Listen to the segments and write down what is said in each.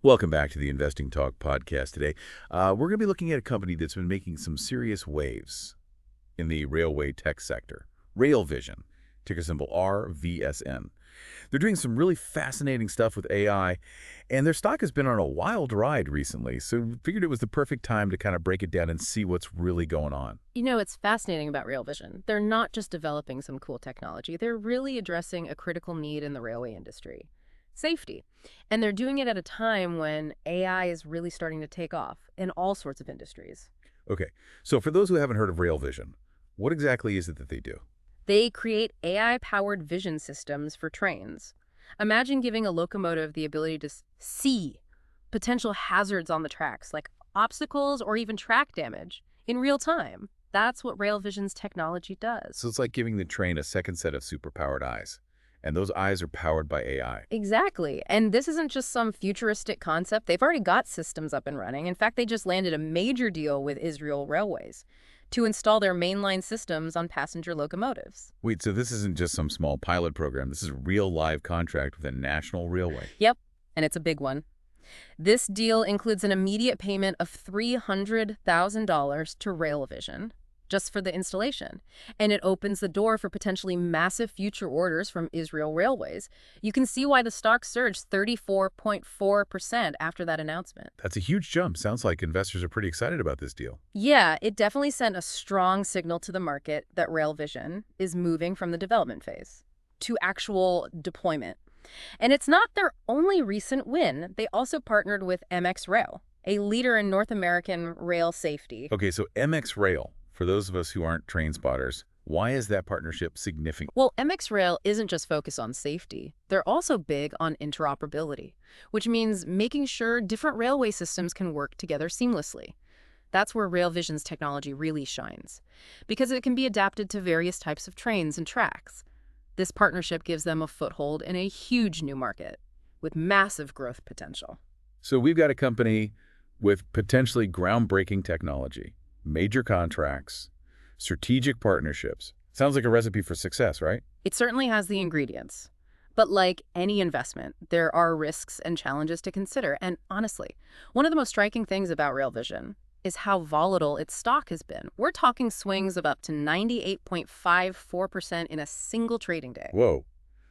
Welcome back to the Investing Talk podcast today. We're going to be looking at a company that's been making some serious waves in the railway tech sector, RailVision, ticker symbol RVSN. They're doing some really fascinating stuff with AI, and their stock has been on a wild ride recently, so figured it was the perfect time to kind of break it down and see what's really going on. You know, it's fascinating about RailVision. They're not just developing some cool technology, they're really addressing a critical need in the railway industry: safety. And they're doing it at a time when AI is really starting to take off in all sorts of industries. Okay, so for those who haven't heard of RailVision, what exactly is it that they do? They create AI-powered vision systems for trains. Imagine giving a locomotive the ability to see potential hazards on the tracks, like obstacles or even track damage, in real time. That's what RailVision's technology does. So it's like giving the train a second set of superpowered eyes, and those eyes are powered by AI. Exactly. And this isn't just some futuristic concept. They've already got systems up and running. In fact, they just landed a major deal with Israel Railways to install their mainline systems on passenger locomotives. Wait, so this isn't just some small pilot program. This is a real live contract with a national railway. Yep, and it's a big one. This deal includes an immediate payment of $300,000 to RailVision just for the installation, and it opens the door for potentially massive future orders from Israel Railways. You can see why the stock surged 34.4% after that announcement. That's a huge jump. Sounds like investors are pretty excited about this deal. Yeah, it definitely sent a strong signal to the market that RailVision is moving from the development phase to actual deployment. And it's not their only recent win. They also partnered with MX Rail, a leader in North American rail safety. Okay, so MX Rail, for those of us who aren't train spotters, why is that partnership significant? Well, MX Rail isn't just focused on safety. They're also big on interoperability, which means making sure different railway systems can work together seamlessly. That's where RailVision's technology really shines, because it can be adapted to various types of trains and tracks. This partnership gives them a foothold in a huge new market with massive growth potential. So we've got a company with potentially groundbreaking technology, major contracts, strategic partnerships. Sounds like a recipe for success, right? It certainly has the ingredients. But like any investment, there are risks and challenges to consider. And honestly, one of the most striking things about RailVision is how volatile its stock has been. We're talking swings of up to 98.54% in a single trading day. Whoa,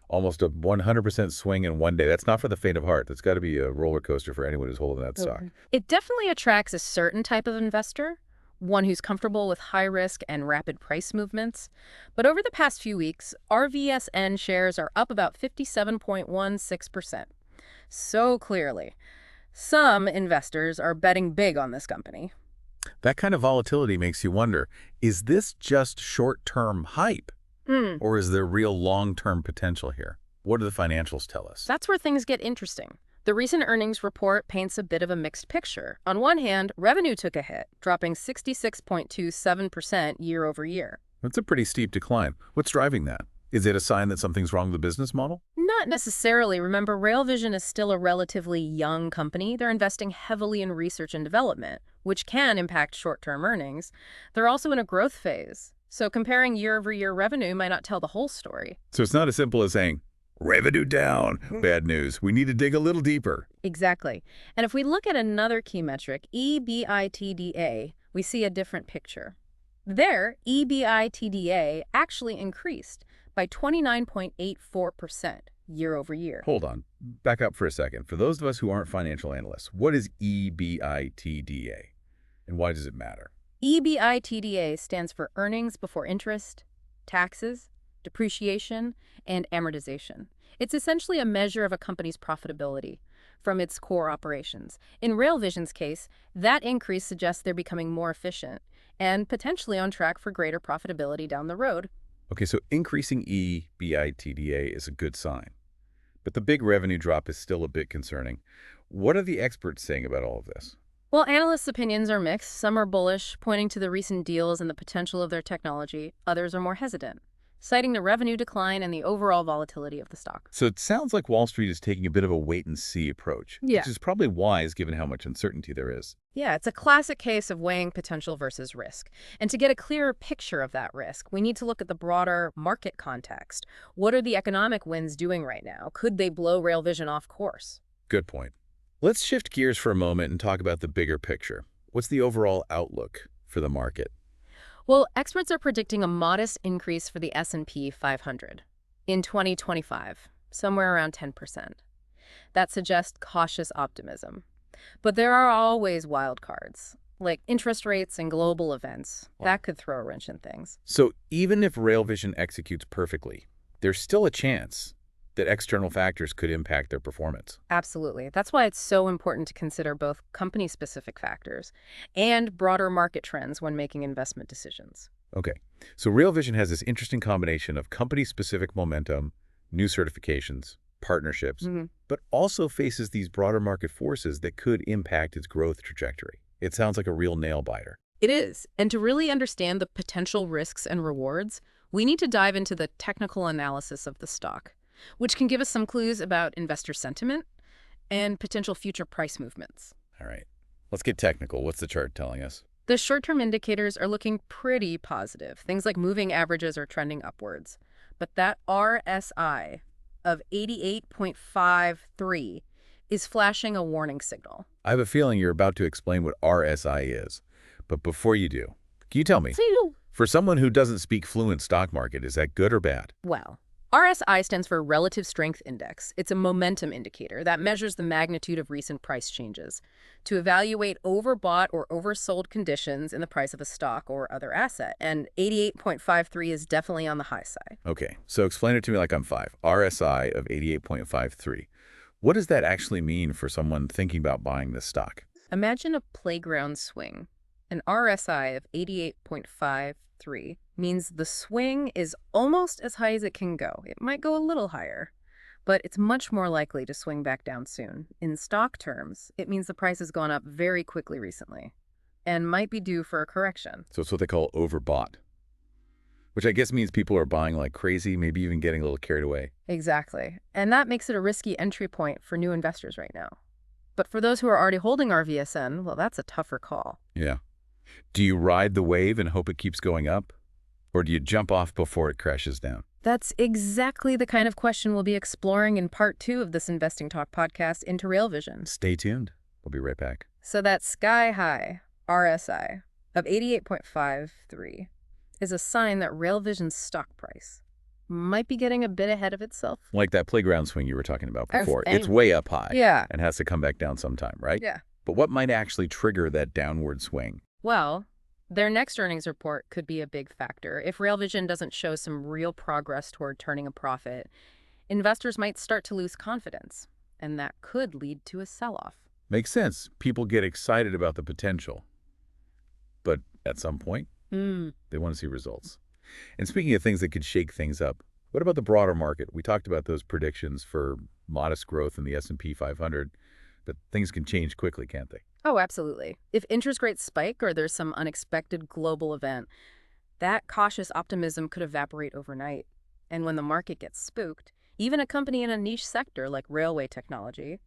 almost a 100% swing in one day. That's not for the faint of heart. That's got to be a roller coaster for anyone who's holding that stock. It definitely attracts a certain type of investor, one who's comfortable with high risk and rapid price movements. But over the past few weeks, RVSN shares are up about 57.16%. So clearly, some investors are betting big on this company. That kind of volatility makes you wonder, is this just short-term hype? Or is there real long-term potential here? What do the financials tell us? That's where things get interesting. The recent earnings report paints a bit of a mixed picture. On one hand, revenue took a hit, dropping 66.27% year over year. That's a pretty steep decline. What's driving that? Is it a sign that something's wrong with the business model? Not necessarily. Remember, RailVision is still a relatively young company. They're investing heavily in research and development, which can impact short-term earnings. They're also in a growth phase. So comparing year-over-year revenue might not tell the whole story. So it's not as simple as saying, revenue down, bad news. We need to dig a little deeper. Exactly. And if we look at another key metric, EBITDA, we see a different picture. There, EBITDA actually increased by 29.84% year over year. Hold on. Back up for a second. For those of us who aren't financial analysts, what is EBITDA? And why does it matter? EBITDA stands for earnings before interest, taxes, depreciation, and amortization. It's essentially a measure of a company's profitability from its core operations. In RailVision's case, that increase suggests they're becoming more efficient and potentially on track for greater profitability down the road. Okay, so increasing EBITDA is a good sign. But the big revenue drop is still a bit concerning. What are the experts saying about all of this? Well, analysts' opinions are mixed. Some are bullish, pointing to the recent deals and the potential of their technology. Others are more hesitant, citing the revenue decline and the overall volatility of the stock. So it sounds like Wall Street is taking a bit of a wait-and-see approach, Yeah. which is probably wise given how much uncertainty there is. Yeah, it's a classic case of weighing potential versus risk. And to get a clearer picture of that risk, we need to look at the broader market context. What are the economic winds doing right now? Could they blow RailVision off course? Good point. Let's shift gears for a moment and talk about the bigger picture. What's the overall outlook for the market? Well, experts are predicting a modest increase for the S&P 500 in 2025, somewhere around 10%. That suggests cautious optimism. But there are always wild cards, like interest rates and global events. That could throw a wrench in things. So even if RailVision executes perfectly, there's still a chance that external factors could impact their performance. Absolutely. That's why it's so important to consider both company-specific factors and broader market trends when making investment decisions. Okay, so RailVision has this interesting combination of company-specific momentum, new certifications, partnerships, but also faces these broader market forces that could impact its growth trajectory. It sounds like a real nail-biter. It is. And to really understand the potential risks and rewards, we need to dive into the technical analysis of the stock, which can give us some clues about investor sentiment and potential future price movements. All right, let's get technical. What's the chart telling us? The short-term indicators are looking pretty positive. Things like moving averages are trending upwards. But that RSI of 88.53 is flashing a warning signal. I have a feeling you're about to explain what RSI is. But before you do, can you tell me, for someone who doesn't speak fluent stock market, is that good or bad? Well, RSI stands for Relative Strength Index. It's a momentum indicator that measures the magnitude of recent price changes to evaluate overbought or oversold conditions in the price of a stock or other asset. And 88.53 is definitely on the high side. Okay, so explain it to me like I'm 5. RSI of 88.53. What does that actually mean for someone thinking about buying this stock? Imagine a playground swing. An RSI of 88.53 means the swing is almost as high as it can go. It might go a little higher, but it's much more likely to swing back down soon. In stock terms, it means the price has gone up very quickly recently and might be due for a correction. So it's what they call overbought, which I guess means people are buying like crazy, maybe even getting a little carried away. Exactly. And that makes it a risky entry point for new investors right now. But for those who are already holding RVSN, well, that's a tougher call. Yeah. Do you ride the wave and hope it keeps going up? Or do you jump off before it crashes down? That's exactly the kind of question we'll be exploring in part 2 of this Investing Talk podcast into RailVision. Stay tuned. We'll be right back. So that sky-high RSI of 88.53 is a sign that RailVision's stock price might be getting a bit ahead of itself. Like that playground swing you were talking about before. It's way up high. Yeah. And has to come back down sometime, right? Yeah. But what might actually trigger that downward swing? Well, their next earnings report could be a big factor. If RailVision doesn't show some real progress toward turning a profit, investors might start to lose confidence, and that could lead to a sell-off. Makes sense. People get excited about the potential. But at some point, they want to see results. And speaking of things that could shake things up, what about the broader market? We talked about those predictions for modest growth in the S&P 500, but things can change quickly, can't they? Oh, absolutely. If interest rates spike or there's some unexpected global event, that cautious optimism could evaporate overnight. And when the market gets spooked, even a company in a niche sector like railway technology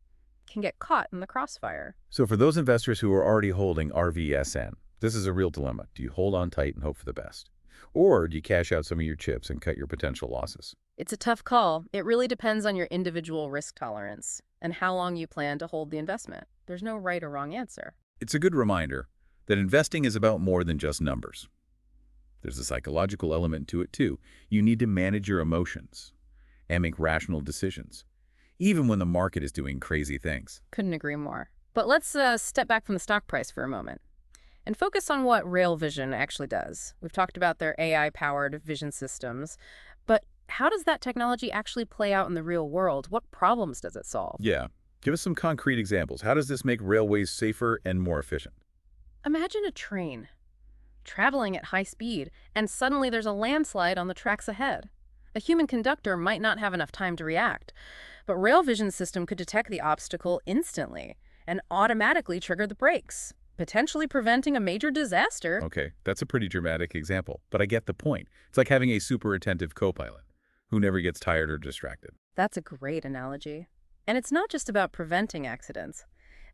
can get caught in the crossfire. So for those investors who are already holding RVSN, this is a real dilemma. Do you hold on tight and hope for the best? Or do you cash out some of your chips and cut your potential losses? It's a tough call. It really depends on your individual risk tolerance and how long you plan to hold the investment. There's no right or wrong answer. It's a good reminder that investing is about more than just numbers. There's a psychological element to it too. You need to manage your emotions and make rational decisions, even when the market is doing crazy things. Couldn't agree more. But let's step back from the stock price for a moment and focus on what RailVision actually does. We've talked about their AI-powered vision systems, but how does that technology actually play out in the real world? What problems does it solve? Yeah. Give us some concrete examples. How does this make railways safer and more efficient? Imagine a train traveling at high speed, and suddenly there's a landslide on the tracks ahead. A human conductor might not have enough time to react, but RailVision's system could detect the obstacle instantly and automatically trigger the brakes, potentially preventing a major disaster. Okay, that's a pretty dramatic example, but I get the point. It's like having a super attentive co-pilot who never gets tired or distracted. That's a great analogy. And it's not just about preventing accidents.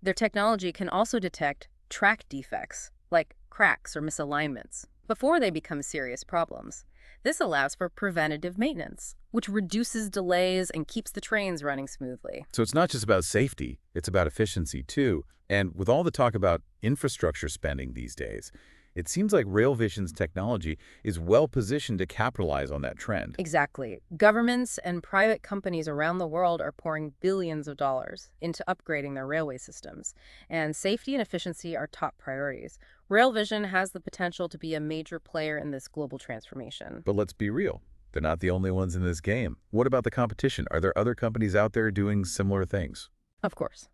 Their technology can also detect track defects, like cracks or misalignments, before they become serious problems. This allows for preventative maintenance, which reduces delays and keeps the trains running smoothly. So it's not just about safety, it's about efficiency too. And with all the talk about infrastructure spending these days, it seems like RailVision's technology is well positioned to capitalize on that trend. Exactly. Governments and private companies around the world are pouring billions of dollars into upgrading their railway systems, and safety and efficiency are top priorities. RailVision has the potential to be a major player in this global transformation. But let's be real. They're not the only ones in this game. What about the competition? Are there other companies out there doing similar things? Of course.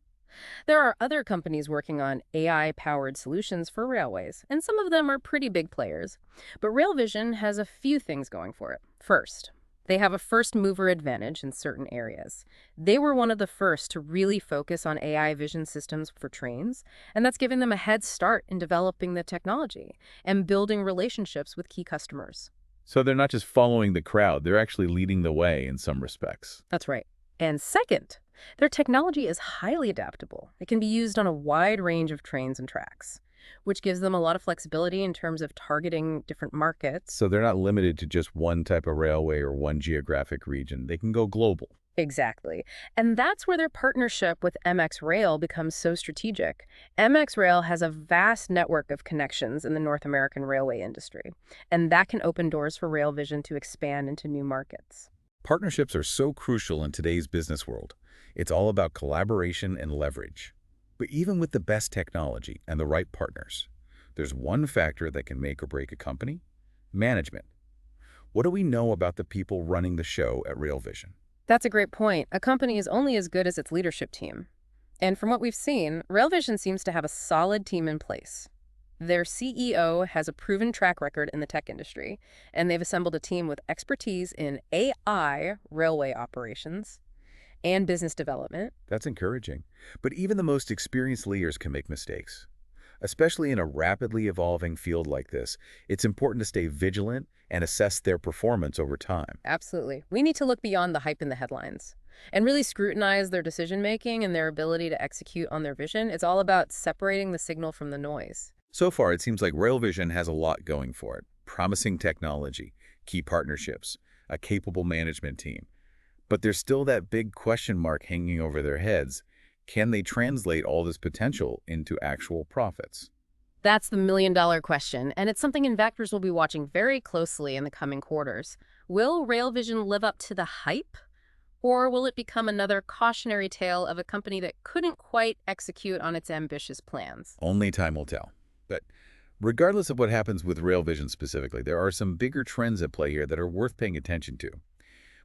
There are other companies working on AI-powered solutions for railways, and some of them are pretty big players. But RailVision has a few things going for it. First, they have a first-mover advantage in certain areas. They were one of the first to really focus on AI vision systems for trains, and that's giving them a head start in developing the technology and building relationships with key customers. So they're not just following the crowd, they're actually leading the way in some respects. That's right. And second, their technology is highly adaptable. It can be used on a wide range of trains and tracks, which gives them a lot of flexibility in terms of targeting different markets. So they're not limited to just one type of railway or one geographic region. They can go global. Exactly. And that's where their partnership with MX Rail becomes so strategic. MX Rail has a vast network of connections in the North American railway industry, and that can open doors for RailVision to expand into new markets. Partnerships are so crucial in today's business world. It's all about collaboration and leverage. But even with the best technology and the right partners, there's one factor that can make or break a company: management. What do we know about the people running the show at RailVision? That's a great point. A company is only as good as its leadership team. And from what we've seen, RailVision seems to have a solid team in place. Their CEO has a proven track record in the tech industry, and they've assembled a team with expertise in AI, railway operations, and business development. That's encouraging. But even the most experienced leaders can make mistakes. Especially in a rapidly evolving field like this, it's important to stay vigilant and assess their performance over time. Absolutely. We need to look beyond the hype in the headlines and really scrutinize their decision-making and their ability to execute on their vision. It's all about separating the signal from the noise. So far, it seems like RailVision has a lot going for it. Promising technology, key partnerships, a capable management team. But there's still that big question mark hanging over their heads. Can they translate all this potential into actual profits? That's the million-dollar question, and it's something investors will be watching very closely in the coming quarters. Will RailVision live up to the hype, or will it become another cautionary tale of a company that couldn't quite execute on its ambitious plans? Only time will tell. But regardless of what happens with RailVision specifically, there are some bigger trends at play here that are worth paying attention to.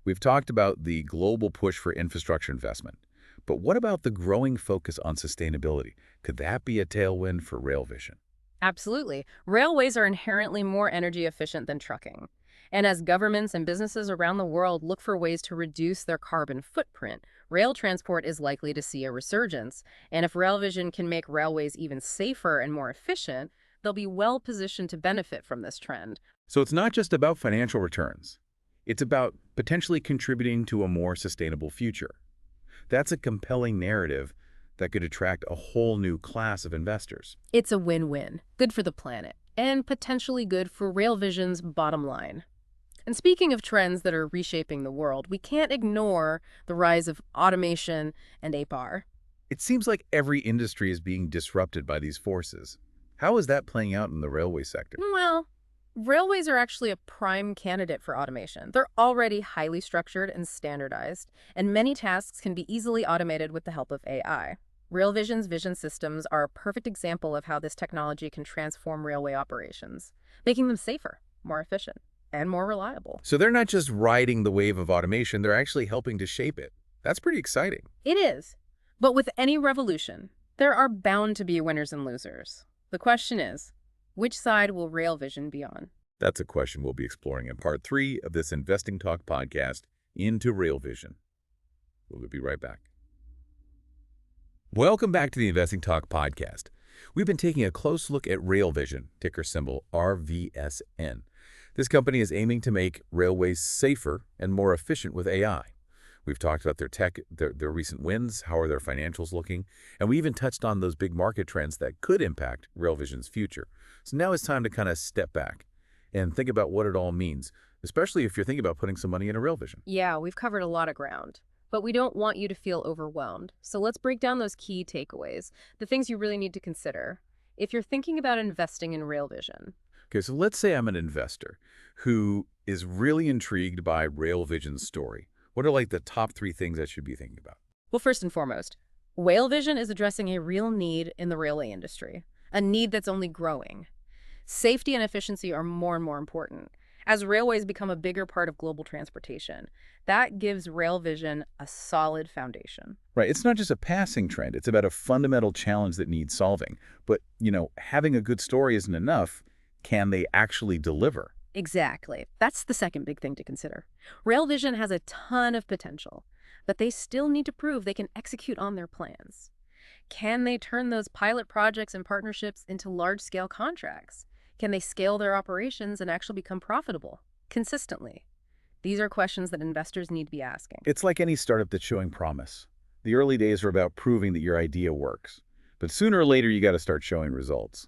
We've talked about the global push for infrastructure investment. But what about the growing focus on sustainability? Could that be a tailwind for RailVision? Absolutely. Railways are inherently more energy efficient than trucking. And as governments and businesses around the world look for ways to reduce their carbon footprint, rail transport is likely to see a resurgence. And if RailVision can make railways even safer and more efficient, they'll be well positioned to benefit from this trend. So it's not just about financial returns. It's about potentially contributing to a more sustainable future. That's a compelling narrative that could attract a whole new class of investors. It's a win-win. Good for the planet, and potentially good for RailVision's bottom line. And speaking of trends that are reshaping the world, we can't ignore the rise of automation and APR. It seems like every industry is being disrupted by these forces. How is that playing out in the railway sector? Well, railways are actually a prime candidate for automation. They're already highly structured and standardized, and many tasks can be easily automated with the help of AI. RailVision's vision systems are a perfect example of how this technology can transform railway operations, making them safer, more efficient, and more reliable. So they're not just riding the wave of automation, they're actually helping to shape it. That's pretty exciting. It is. But with any revolution, there are bound to be winners and losers. The question is, which side will RailVision be on? That's a question we'll be exploring in part 3 of this Investing Talk podcast, Into RailVision. We'll be right back. Welcome back to the Investing Talk podcast. We've been taking a close look at RailVision, ticker symbol RVSN. This company is aiming to make railways safer and more efficient with AI. We've talked about their tech, their recent wins, how are their financials looking, and we even touched on those big market trends that could impact RailVision's future. So now it's time to kind of step back and think about what it all means, especially if you're thinking about putting some money in a Real Vision. Yeah, we've covered a lot of ground, but we don't want you to feel overwhelmed. So let's break down those key takeaways, the things you really need to consider if you're thinking about investing in Real Vision. Okay, so let's say I'm an investor who is really intrigued by Real Vision's story. What are like the top 3 things I should be thinking about? Well, first and foremost, Whale Vision is addressing a real need in the railway industry, a need that's only growing. Safety and efficiency are more and more important as railways become a bigger part of global transportation. That gives Rail Vision a solid foundation. Right, it's not just a passing trend. It's about a fundamental challenge that needs solving. But, having a good story isn't enough. Can they actually deliver? Exactly. That's the second big thing to consider. Rail Vision has a ton of potential, but they still need to prove they can execute on their plans. Can they turn those pilot projects and partnerships into large-scale contracts? Can they scale their operations and actually become profitable consistently? These are questions that investors need to be asking. It's like any startup that's showing promise. The early days are about proving that your idea works. But sooner or later, you got to start showing results.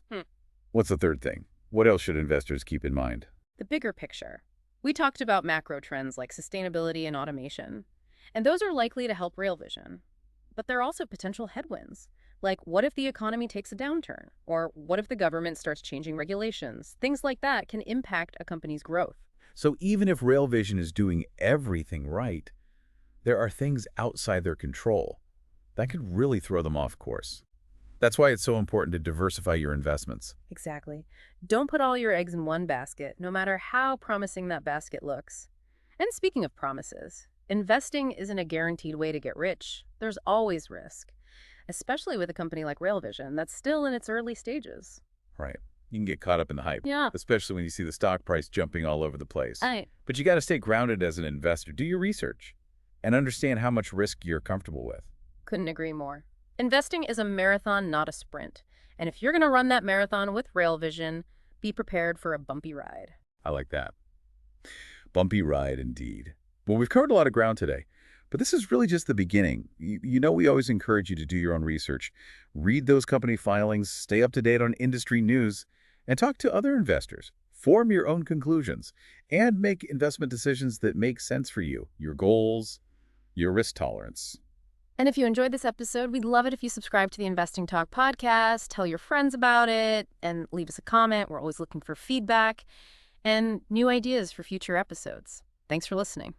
What's the third thing? What else should investors keep in mind? The bigger picture. We talked about macro trends like sustainability and automation, and those are likely to help Rail Vision. But there are also potential headwinds, like what if the economy takes a downturn? Or what if the government starts changing regulations? Things like that can impact a company's growth. So even if Rail Vision is doing everything right, there are things outside their control that could really throw them off course. That's why it's so important to diversify your investments. Exactly. Don't put all your eggs in one basket, no matter how promising that basket looks. And speaking of promises, investing isn't a guaranteed way to get rich. There's always risk, especially with a company like Rail Vision that's still in its early stages. Right. You can get caught up in the hype, Yeah. especially when you see the stock price jumping all over the place. I But you got to stay grounded as an investor. Do your research and understand how much risk you're comfortable with. couldn't agree more. Investing is a marathon, not a sprint. And if you're going to run that marathon with Rail Vision, be prepared for a bumpy ride. I like that. Bumpy ride indeed. Well, we've covered a lot of ground today, but this is really just the beginning. We always encourage you to do your own research. Read those company filings, stay up to date on industry news, and talk to other investors. Form your own conclusions, and make investment decisions that make sense for you, your goals, your risk tolerance. And if you enjoyed this episode, we'd love it if you subscribe to the Investing Talk podcast, tell your friends about it, and leave us a comment. We're always looking for feedback and new ideas for future episodes. Thanks for listening.